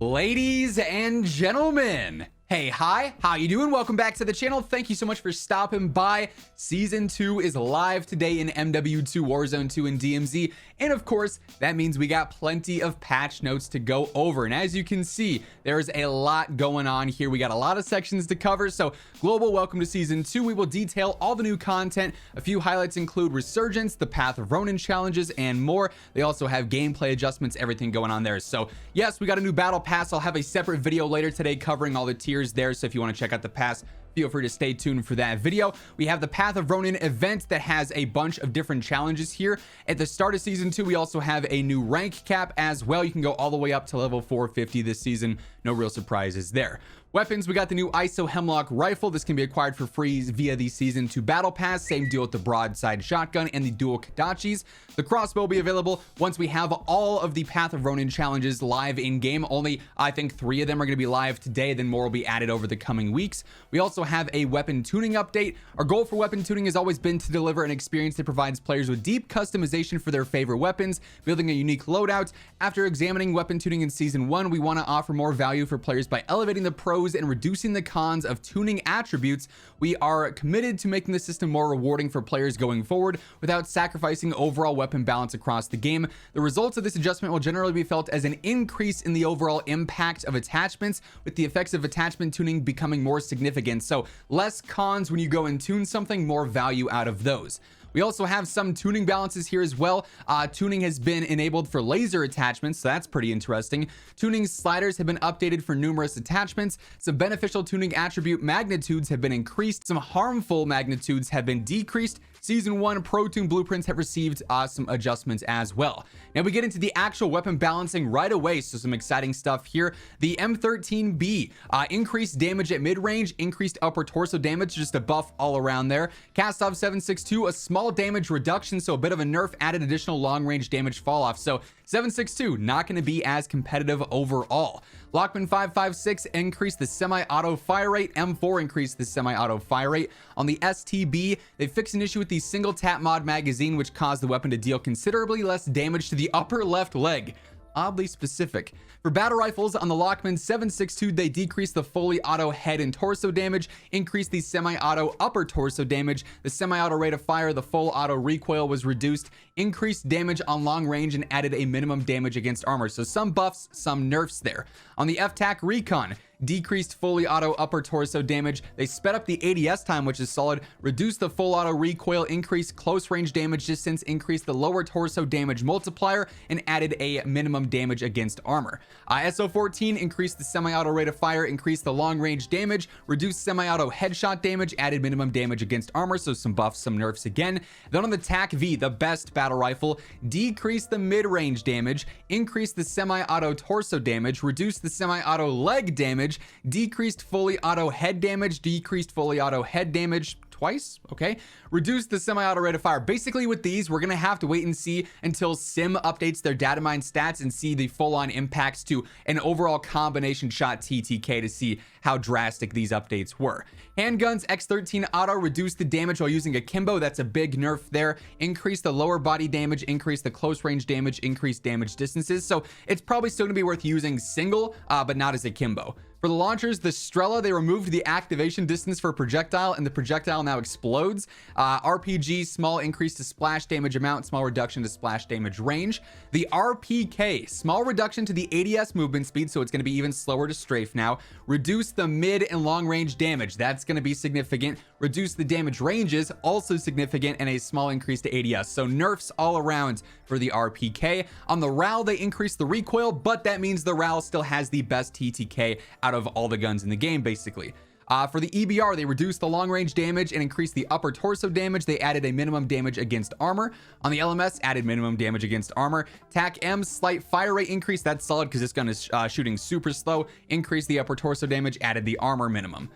Ladies and gentlemen, hey, hi, how you doing? Welcome back to the channel. Thank you so much for stopping by. Season 2 is live today in MW2 Warzone 2 and DMZ, and of course that means we got plenty of patch notes to go over. And as you can see, there's a lot going on here. We got a lot of sections to cover. So global welcome to season 2. We will detail all the new content. A few highlights include Resurgence, the Path of Ronin challenges, and more. They also have gameplay adjustments, everything going on there. So yes, we got a new battle pass. I'll have a separate video later today covering all the tiers there, so if you want to check out the pass, feel free to stay tuned for that video. We have the Path of Ronin event that has a bunch of different challenges here. At the start of season 2, we also have a new rank cap as well. You can go all the way up to level 450 this season. No real surprises there. Weapons, we got the new ISO Hemlock rifle. This can be acquired for free via the season 2 battle pass. Same deal with the broadside shotgun and the dual Kadachis. The crossbow will be available once we have all of the Path of Ronin challenges live in game. Only I think 3 of them are going to be live today, then more will be added over the coming weeks. We also have a weapon tuning update. Our goal for weapon tuning has always been to deliver an experience that provides players with deep customization for their favorite weapons, building a unique loadout. After examining weapon tuning in season 1, we want to offer more value for players by elevating the pros and reducing the cons of tuning attributes. We are committed to making the system more rewarding for players going forward without sacrificing overall weapon balance across the game. The results of this adjustment will generally be felt as an increase in the overall impact of attachments, with the effects of attachment tuning becoming more significant. So less cons when you go and tune something, more value out of those. We also have some tuning balances here as well. Tuning has been enabled for laser attachments, so that's pretty interesting. Tuning sliders have been updated for numerous attachments. Some beneficial tuning attribute magnitudes have been increased. Some harmful magnitudes have been decreased. Season 1 Pro Tune blueprints have received some adjustments as well. Now we get into the actual weapon balancing right away, so some exciting stuff here. The M13B, increased damage at mid-range, increased upper torso damage, just a buff all around there. Cast-Off 762, a small damage reduction, so a bit of a nerf, added additional long-range damage fall-off. So 762, not going to be as competitive overall. Lockman 556 increased the semi-auto fire rate. M4 increased the semi-auto fire rate. On the STB, they fixed an issue with the single tap mod magazine, which caused the weapon to deal considerably less damage to the upper left leg. Oddly specific. For battle rifles, on the Lockman 762, they decreased the fully auto head and torso damage, increased the semi-auto upper torso damage, the semi-auto rate of fire, the full auto recoil was reduced, increased damage on long range, and added a minimum damage against armor. So some buffs, some nerfs there. On the FTAC Recon, decreased fully auto upper torso damage. They sped up the ADS time, which is solid, reduced the full auto recoil, increased close range damage distance, increased the lower torso damage multiplier, and added a minimum damage against armor. SO14 increased the semi-auto rate of fire, increased the long range damage, reduced semi-auto headshot damage, added minimum damage against armor. So some buffs, some nerfs again. Then on the TAC V, the best battle rifle, decreased the mid-range damage, increased the semi-auto torso damage, reduced the semi-auto leg damage, decreased fully auto head damage, decreased fully auto head damage twice, okay, reduced the semi-auto rate of fire. Basically with these, we're gonna have to wait and see until Sim updates their data mine stats and see the full-on impacts to an overall combination shot TTK to see how drastic these updates were. Handguns X13 auto reduced the damage while using akimbo. That's a big nerf there. Increased the lower body damage, increased the close range damage, increased damage distances. So it's probably still gonna be worth using single, but not as akimbo. For the launchers, the Strela, they removed the activation distance for projectile, and the projectile now explodes. RPG, small increase to splash damage amount, small reduction to splash damage range. The RPK, small reduction to the ADS movement speed, so it's going to be even slower to strafe now. Reduce the mid and long range damage, that's going to be significant. Reduce the damage ranges, also significant, and a small increase to ADS. So nerfs all around for the RPK. On the RAL, they increased the recoil, but that means the RAL still has the best TTK out of all the guns in the game, basically. For the EBR, they reduced the long range damage and increased the upper torso damage. They added a minimum damage against armor. On the LMS, added minimum damage against armor. TAC M, slight fire rate increase. That's solid because this gun is shooting super slow. Increased the upper torso damage, added the armor minimum.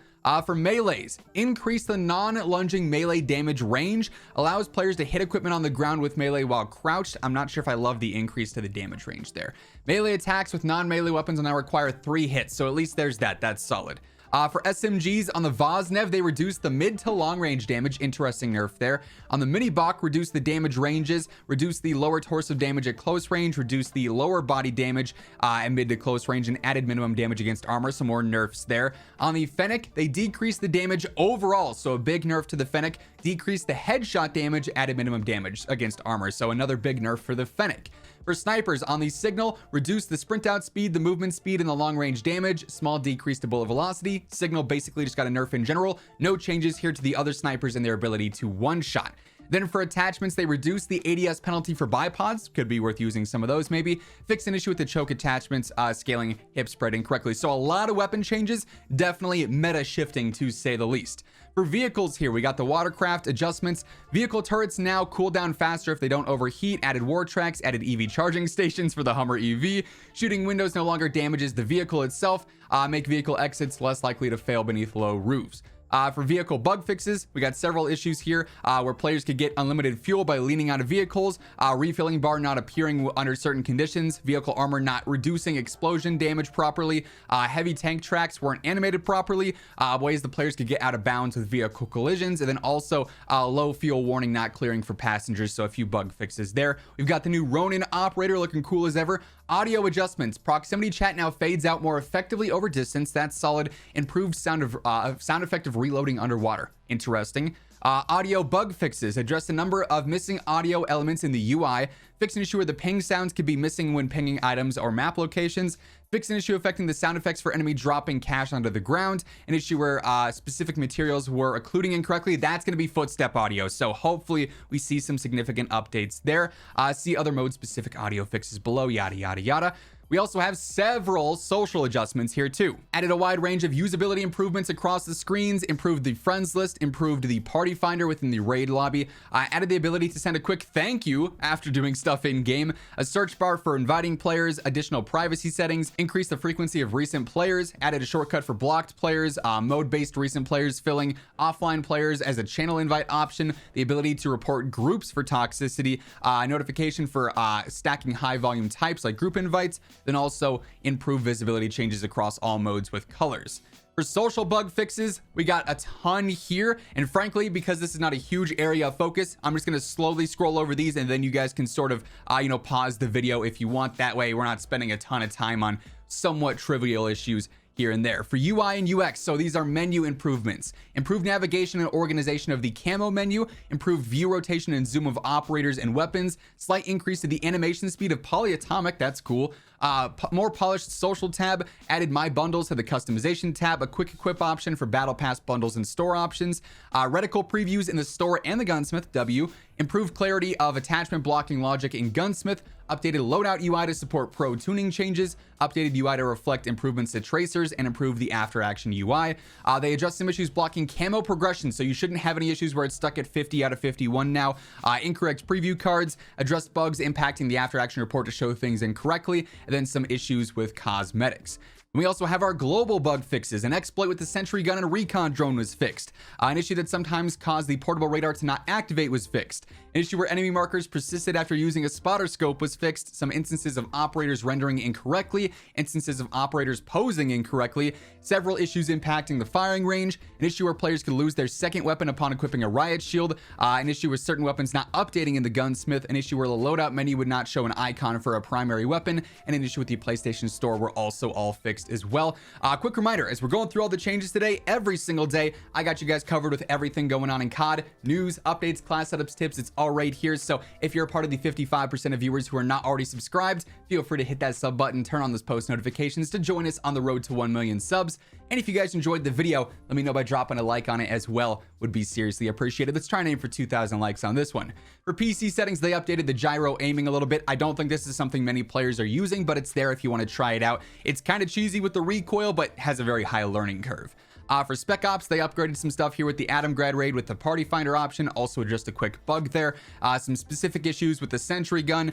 For melees, increase the non-lunging melee damage range, allows players to hit equipment on the ground with melee while crouched. I'm not sure if I love the increase to the damage range there. Melee attacks with non-melee weapons will now require 3 hits, so at least there's that. That's solid. For SMGs on the WARZONE, they reduced the mid to long range damage. Interesting nerf there. On the mini Bach, reduced the damage ranges, reduced the lower torso damage at close range, reduced the lower body damage at mid to close range, and added minimum damage against armor. Some more nerfs there. On the Fennec, they decreased the damage overall, so a big nerf to the Fennec. Decreased the headshot damage, added minimum damage against armor, so another big nerf for the Fennec. For snipers on the Signal, reduced the sprint out speed, the movement speed, and the long range damage. Small decrease to bullet velocity. Signal basically just got a nerf in general. No changes here to the other snipers and their ability to one-shot. Then for attachments, they reduced the ADS penalty for bipods. Could be worth using some of those maybe. Fixed an issue with the choke attachments, scaling hip spread incorrectly. So a lot of weapon changes, definitely meta shifting to say the least. For vehicles here, we got the watercraft adjustments. Vehicle turrets now cool down faster if they don't overheat. Added war tracks, added EV charging stations for the Hummer EV. Shooting windows no longer damages the vehicle itself. Make vehicle exits less likely to fail beneath low roofs. For vehicle bug fixes, we got several issues here where players could get unlimited fuel by leaning out of vehicles, refilling bar not appearing under certain conditions, vehicle armor not reducing explosion damage properly, heavy tank tracks weren't animated properly, ways the players could get out of bounds with vehicle collisions, and then also low fuel warning not clearing for passengers, so a few bug fixes there. We've got the new Ronin operator looking cool as ever. Audio adjustments. Proximity chat now fades out more effectively over distance. That's solid. Improved sound effect of reloading underwater. Interesting. Audio bug fixes. Address a number of missing audio elements in the UI. Fix an issue where the ping sounds could be missing when pinging items or map locations. Fix an issue affecting the sound effects for enemy dropping cash onto the ground. An issue where specific materials were occluding incorrectly. That's going to be footstep audio. So hopefully we see some significant updates there. See other mode specific audio fixes below, yada, yada, yada. We also have several social adjustments here too. Added a wide range of usability improvements across the screens, improved the friends list, improved the party finder within the raid lobby, added the ability to send a quick thank you after doing stuff in game, a search bar for inviting players, additional privacy settings, increased the frequency of recent players, added a shortcut for blocked players, mode-based recent players filling, offline players as a channel invite option, the ability to report groups for toxicity, notification for stacking high volume types like group invites, then also improve visibility changes across all modes with colors. For social bug fixes, we got a ton here, and frankly, because this is not a huge area of focus, I'm just going to slowly scroll over these, and then you guys can sort of pause the video if you want. That way we're not spending a ton of time on somewhat trivial issues here and there. For UI and UX, so these are menu improvements. Improved navigation and organization of the camo menu, improved view rotation and zoom of operators and weapons, slight increase to the animation speed of polyatomic, that's cool. More polished social tab, added my bundles to the customization tab, a quick equip option for battle pass bundles and store options, reticle previews in the store and the gunsmith, improved clarity of attachment blocking logic in gunsmith, updated loadout UI to support pro tuning changes, updated UI to reflect improvements to tracers, and improved the after action UI. They addressed some issues blocking camo progression, so you shouldn't have any issues where it's stuck at 50 out of 51 now. Incorrect preview cards, addressed bugs impacting the after action report to show things incorrectly, and then some issues with cosmetics. And we also have our global bug fixes. An exploit with the sentry gun and recon drone was fixed. An issue that sometimes caused the portable radar to not activate was fixed. An issue where enemy markers persisted after using a spotter scope was fixed. Some instances of operators rendering incorrectly, instances of operators posing incorrectly, several issues impacting the firing range, an issue where players could lose their second weapon upon equipping a riot shield, an issue with certain weapons not updating in the gunsmith, an issue where the loadout menu would not show an icon for a primary weapon, and an issue with the PlayStation Store were also all fixed as well. Quick reminder, as we're going through all the changes today, every single day, I got you guys covered with everything going on in COD, news, updates, class setups, tips, it's all right here. So if you're a part of the 55% of viewers who are not already subscribed, feel free to hit that sub button, turn on those post notifications to join us on the road to 1 million subs. And if you guys enjoyed the video, let me know by dropping a like on it as well. Would be seriously appreciated. Let's try and aim for 2,000 likes on this one. For PC settings, they updated the gyro aiming a little bit. I don't think this is something many players are using, but it's there if you want to try it out. It's kind of cheesy with the recoil, but has a very high learning curve. For Spec Ops, they upgraded some stuff here with the Atom Grad raid with the Party Finder option. Also just a quick bug there. Some specific issues with the Sentry Gun,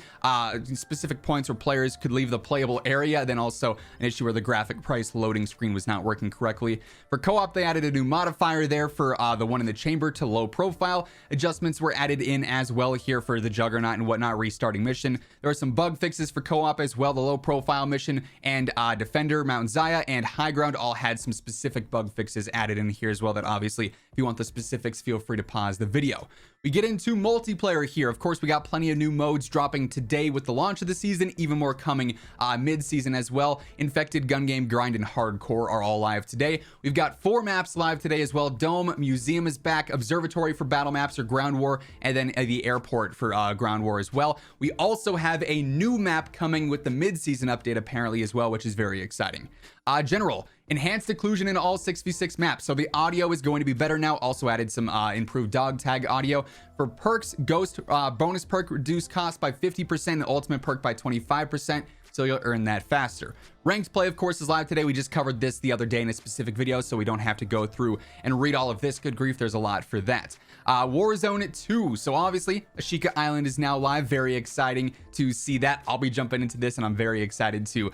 specific points where players could leave the playable area, then also an issue where the graphic price loading screen was not working correctly. For co-op, they added a new modifier there for the one in the chamber to low profile. Adjustments were added in as well here for the Juggernaut and whatnot restarting mission. There are some bug fixes for co-op as well. The low profile mission and Defender, Mount Zaya, and High Ground all had some specific bug fixes added in here as well that obviously, if you want the specifics, feel free to pause the video. We get into multiplayer here. Of course, we got plenty of new modes dropping today with the launch of the season, even more coming mid-season as well. Infected, Gun Game, Grind, and Hardcore are all live today. We've got 4 maps live today as well. Dome, Museum is back, Observatory for battle maps or Ground War, and then the Airport for Ground War as well. We also have a new map coming with the mid-season update apparently as well, which is very exciting. General, enhanced occlusion in all 6v6 maps, so the audio is going to be better now. Also added some improved dog tag audio. For perks, Ghost bonus perk reduced cost by 50% and ultimate perk by 25%, so you'll earn that faster. Ranked play, of course, is live today. We just covered this the other day in a specific video, so we don't have to go through and read all of this. Good grief, there's a lot for that. Warzone 2. So obviously, Ashika Island is now live. Very exciting to see that. I'll be jumping into this, and I'm very excited to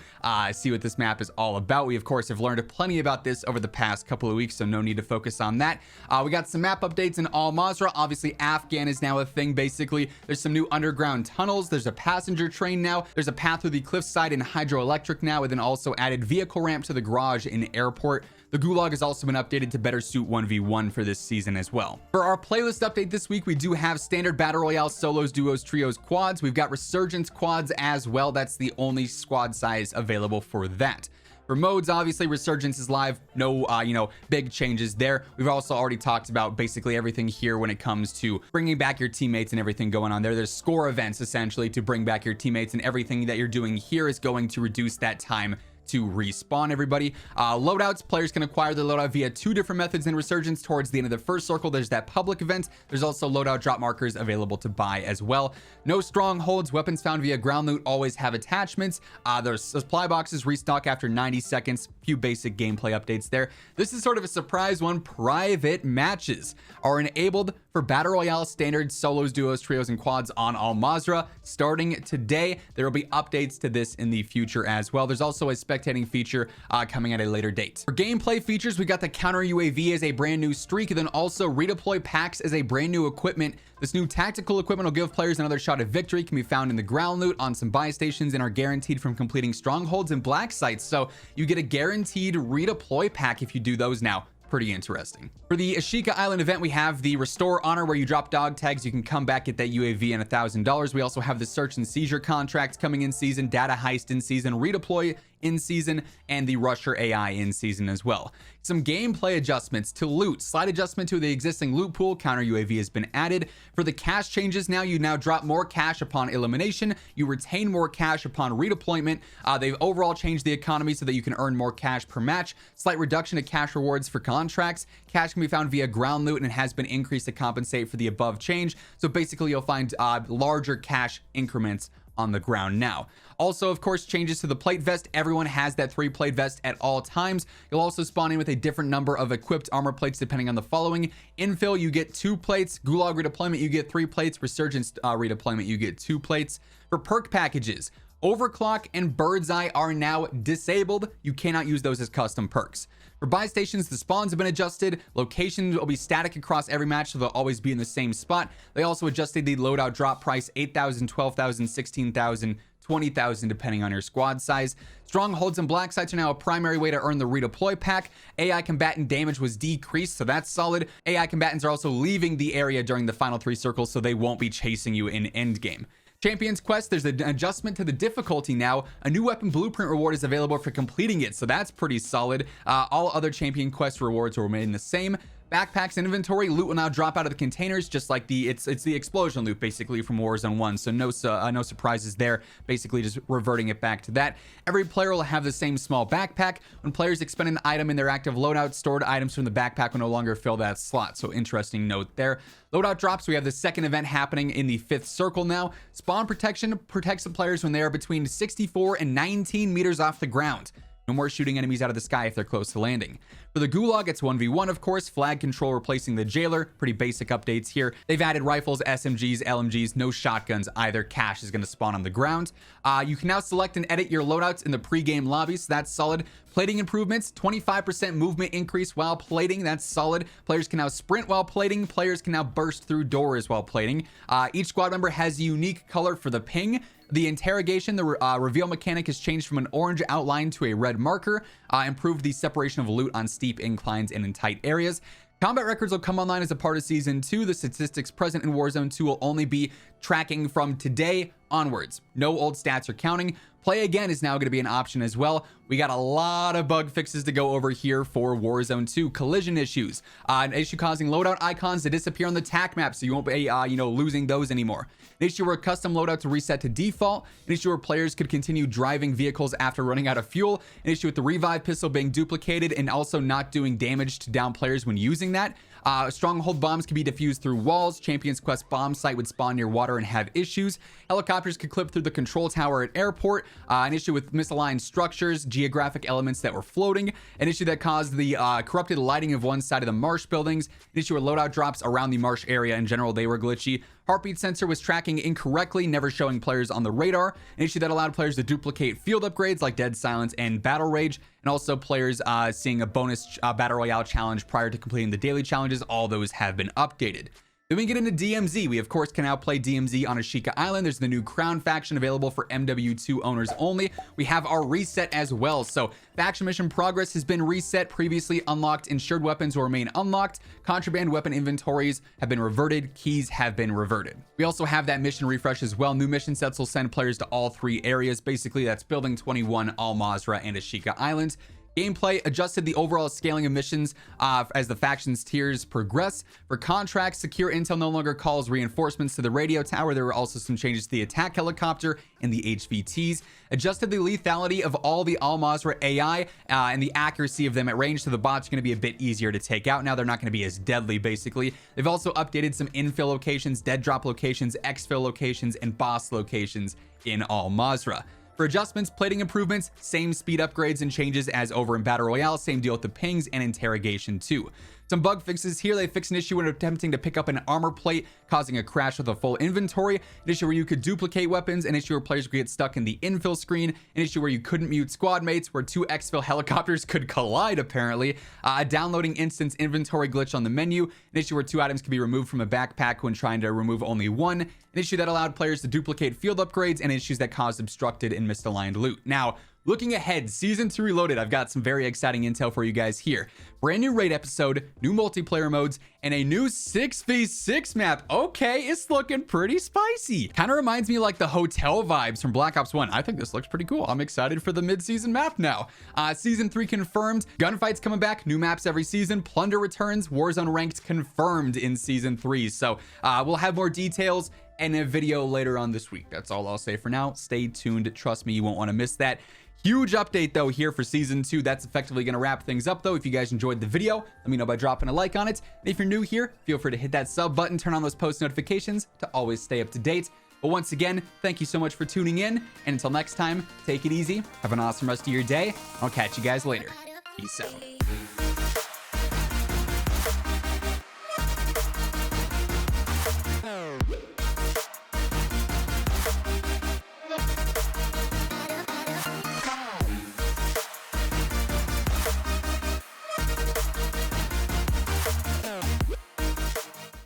see what this map is all about. We, of course, have learned plenty about this over the past couple of weeks, so no need to focus on that. We got some map updates in Al Mazrah. Obviously, Afghan is now a thing, basically. There's some new underground tunnels. There's a passenger train now. There's a path through the cliffside in hydroelectric now, and then also added vehicle ramp to the garage in Airport. The Gulag has also been updated to better suit 1v1 for this season as well. For our playlist update this week, we do have standard battle royale, solos, duos, trios, quads. We've got resurgence quads as well. That's the only squad size available for that. For modes, obviously, Resurgence is live. No, big changes there. We've also already talked about basically everything here when it comes to bringing back your teammates and everything going on there. There's score events, essentially, to bring back your teammates, and everything that you're doing here is going to reduce that time to respawn everybody. Loadouts, players can acquire their loadout via 2 different methods in Resurgence. Towards the end of the first circle, there's that public event. There's also loadout drop markers available to buy as well. No strongholds. Weapons found via ground loot always have attachments. There's supply boxes restock after 90 seconds. Few basic gameplay updates there. This is sort of a surprise one. Private matches are enabled for Battle Royale standard solos, duos, trios, and quads on Al Mazrah starting today. There will be updates to this in the future as well. There's also a spectating feature coming at a later date. For gameplay features, we got the counter UAV as a brand new streak, and then also redeploy packs as a brand new equipment. This new tactical equipment will give players another shot at victory. Can be found in the ground loot on some buy stations and are guaranteed from completing strongholds and black sites. So you get a guaranteed redeploy pack if you do those now. Pretty interesting. For the Ashika Island event, we have the Restore Honor, where you drop dog tags. You can come back, get that UAV and $1,000. We also have the Search and Seizure contracts coming in season, Data Heist in season, Redeploy in season, and the Rusher AI in season as well. Some gameplay adjustments to loot. Slight adjustment to the existing loot pool. Counter UAV has been added. For the cash changes, now you drop more cash upon elimination. You retain more cash upon redeployment. They've overall changed the economy so that you can earn more cash per match. Slight reduction to cash rewards for contracts. Cash can be found via ground loot and has been increased to compensate for the above change. So basically, you'll find larger cash increments on the ground now. Also, of course, changes to the plate vest. Everyone has that 3 plate vest at all times. You'll also spawn in with a different number of equipped armor plates depending on the following. Infill, you get 2 plates. Gulag redeployment, you get 3 plates. Resurgence redeployment, you get 2 plates. For perk packages, Overclock and Bird's Eye are now disabled. You cannot use those as custom perks. For buy stations, the spawns have been adjusted. Locations will be static across every match, so they'll always be in the same spot. They also adjusted the loadout drop price, 8,000, 12,000, 16,000, 20,000 depending on your squad size. Strongholds and black sites are now a primary way to earn the redeploy pack. AI combatant damage was decreased, so that's solid. AI combatants are also leaving the area during the final 3 circles, so they won't be chasing you in endgame. Champions Quest, there's an adjustment to the difficulty now. A new weapon blueprint reward is available for completing it, so that's pretty solid. All other Champion Quest rewards will remain the same. Backpacks and inventory loot will now drop out of the containers, just like it's the explosion loot basically from Warzone 1, so no surprises there. Basically just reverting it back to that. Every player will have the same small backpack. When players expend an item in their active loadout, stored items from the backpack will no longer fill that slot, so interesting note there. Loadout drops, we have the second event happening in the 5th circle now. Spawn protection protects the players when they are between 64 and 19 meters off the ground. No more shooting enemies out of the sky if they're close to landing. For the Gulag, it's 1v1, of course. Flag control replacing the Jailer. Pretty basic updates here. They've added rifles, SMGs, LMGs, no shotguns either. Cash is going to spawn on the ground. You can now select and edit your loadouts in the pre-game lobby, so that's solid. Plating improvements, 25% movement increase while plating. That's solid. Players can now sprint while plating. Players can now burst through doors while plating. Each squad member has a unique color for the ping. The interrogation, the reveal mechanic has changed from an orange outline to a red marker. Improved the separation of loot on steep inclines and in tight areas. Combat records will come online as a part of Season 2. The statistics present in Warzone 2 will only be tracking from today onwards. No old stats are counting. Play again is now going to be an option as well. We got a lot of bug fixes to go over here for Warzone 2. Collision issues. An issue causing loadout icons to disappear on the TAC map, so you won't be, losing those anymore. An issue where custom loadouts reset to default. An issue where players could continue driving vehicles after running out of fuel. An issue with the revive pistol being duplicated and also not doing damage to down players when using that. Stronghold bombs can be defused through walls. Champions Quest bomb site would spawn near water and have issues. Helicopters could clip through the control tower at airport. An issue with misaligned structures, geographic elements that were floating. An issue that caused the corrupted lighting of one side of the marsh buildings. An issue where loadout drops around the marsh area in general, they were glitchy. Heartbeat sensor was tracking incorrectly, never showing players on the radar. An issue that allowed players to duplicate field upgrades like Dead Silence and Battle Rage. And also players seeing a bonus Battle Royale challenge prior to completing the daily challenges. All those have been updated. Then we get into DMZ. We, of course, can now play DMZ on Ashika Island. There's the new Crown faction available for MW2 owners only. We have our reset as well. So faction mission progress has been reset. Previously unlocked insured weapons will remain unlocked. Contraband weapon inventories have been reverted. Keys have been reverted. We also have that mission refresh as well. New mission sets will send players to all three areas. Basically, that's Building 21, Al Mazrah, and Ashika Island. Gameplay adjusted the overall scaling of missions as the factions tiers progress. For contracts, secure intel no longer calls reinforcements to the radio tower. There were also some changes to the attack helicopter and the HVTs. Adjusted the lethality of all the Al Mazrah AI and the accuracy of them at range, so the bots are going to be a bit easier to take out. Now they're not going to be as deadly, basically. They've also updated some infill locations, dead drop locations, exfil locations, and boss locations in Al Mazrah. For adjustments, plating improvements, same speed upgrades and changes as over in Battle Royale, same deal with the pings and interrogation too. Some bug fixes here. They fixed an issue when attempting to pick up an armor plate, causing a crash with a full inventory. An issue where you could duplicate weapons. An issue where players could get stuck in the infill screen. An issue where you couldn't mute squad mates, where two exfil helicopters could collide, apparently. A downloading instance inventory glitch on the menu. An issue where two items could be removed from a backpack when trying to remove only one. An issue that allowed players to duplicate field upgrades, and issues that caused obstructed and misaligned loot. Now, looking ahead, Season 2 Reloaded, I've got some very exciting intel for you guys here. Brand new raid episode, new multiplayer modes, and a new 6v6 map. Okay, it's looking pretty spicy. Kind of reminds me like the hotel vibes from Black Ops 1. I think this looks pretty cool. I'm excited for the mid-season map now. Season 3 confirmed. Gunfights coming back. New maps every season. Plunder returns. Warzone ranked confirmed in Season 3. So we'll have more details in a video later on this week. That's all I'll say for now. Stay tuned. Trust me, you won't want to miss that. Huge update though here for Season 2. That's effectively going to wrap things up though. If you guys enjoyed the video, let me know by dropping a like on it. And if you're new here, feel free to hit that sub button, turn on those post notifications to always stay up to date. But once again, thank you so much for tuning in. And until next time, take it easy. Have an awesome rest of your day. I'll catch you guys later. Peace out.